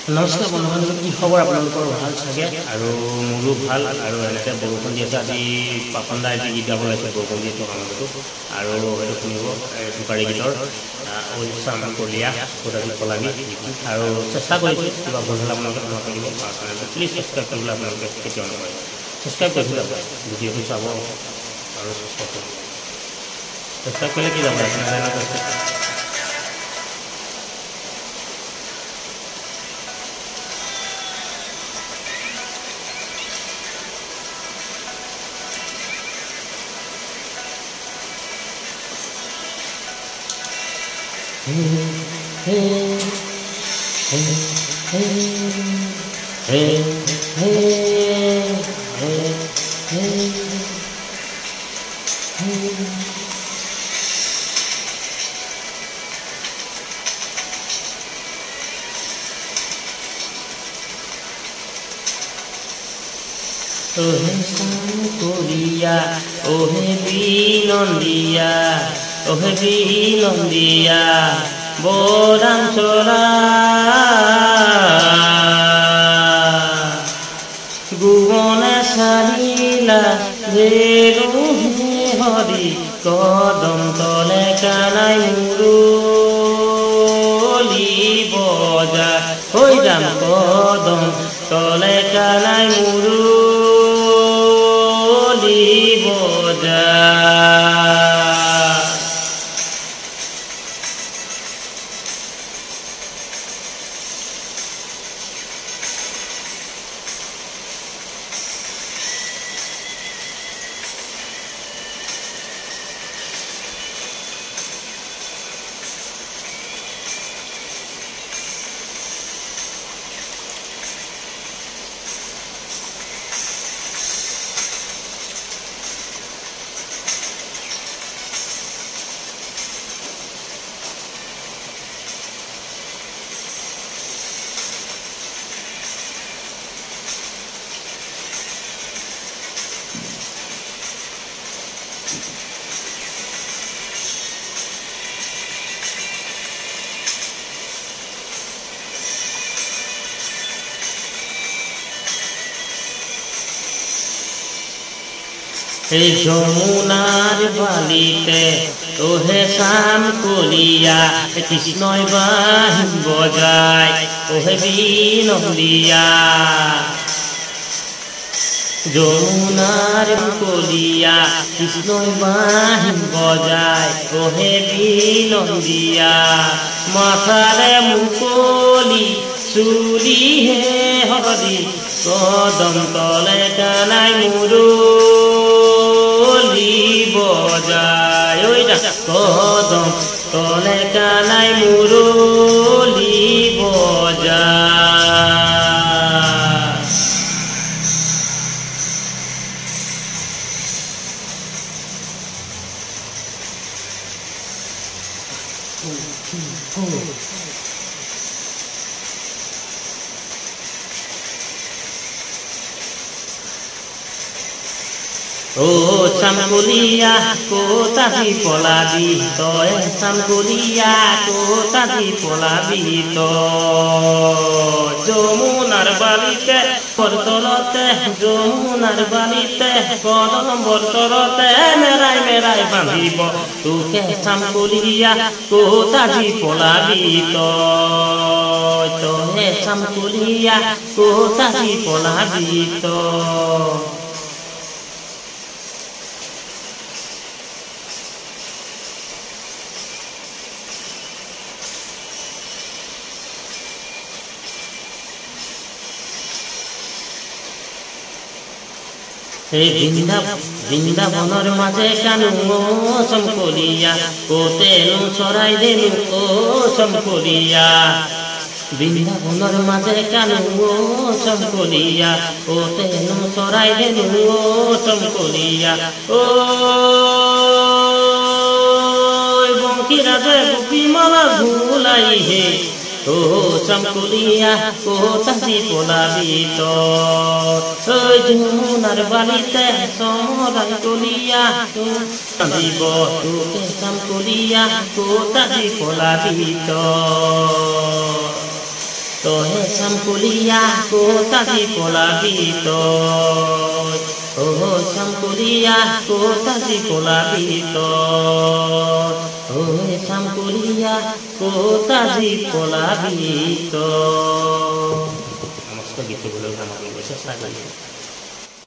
নমস্কাৰ বন্ধুবান্ধৱ, কি খবৰ? আপোনালোকৰ ভাল চাগে? আৰু মোৰো ভাল। আৰু এনেকৈ বৰষুণ দি আছে। আজি পাপন দাই আজি গীত গাব লাগিছে বৰষুণ দি থকা আৰু হয়তো শুনিব টোকাৰী গীতৰ চাম কলীয়া গোটাবি পলাবি আৰু চেষ্টা কৰিছোঁ কিবা ভুল হ'লে আপোনালোকে ক্ষমা কৰিব। প্লিজ ছাবস্ক্ৰাইব কৰিবলৈ আপোনালোকে কেতিয়াও নকৰে। ছাবস্ক্ৰাইব কৰি যাব, ভিডিঅ'টো চাব আৰু চেষ্টা কৰিলে কি যাব Ohe Sankolia, ohe Binondia, ohe Binondia, Bodam Chora, Gugone Salila, Deruhe Hori, Kodom Tole Kanai Muruli Boja, Hoidam Kodom Tole Kanai Muruli Boja. Hey Jomunar balite ohe Sam Kolia Krishnoi bahim bojai ohe Binondia Jomunar Kolia Krishnoi bahim bojai ohe Binondia Mathare mukoli suli he hori kodam tole kanai muru Bojai, oida, kodom, tole kanai muruli bojai. Oh Sankolia, kota di polabi to, Sankolia, kota di polabi to. Jomunar balite, portorote, Jomunar balite, kodom portorote, merai bandibo, tu ke Sankolia, kota di polabi to, Sankolia, kota di polabi to. Hey Vrindavanor maje kanu o Sankolia, kotenu sorai denu o Sankolia. Vrindavanor maje kanu o Sankolia, kotenu sorai denu o Sankolia. Oi bonkira je gopi mala bhulai he. Oh Sankolia, kota di polabi to. Oi Jomunar balite, somorai kolia, tu dibo tu ke Sankolia, kota di polabi to. তহে চামকুলিয়া ক'ত আজি পলাবি তই অ চামকুলিয়া ক'ত আজি পলাবি তই ঐ চামকুলিয়া ক'ত আজি পলাবি তই। নমস্কাৰ গীতটো গাবলৈ চেষ্টা কৰিছোঁ।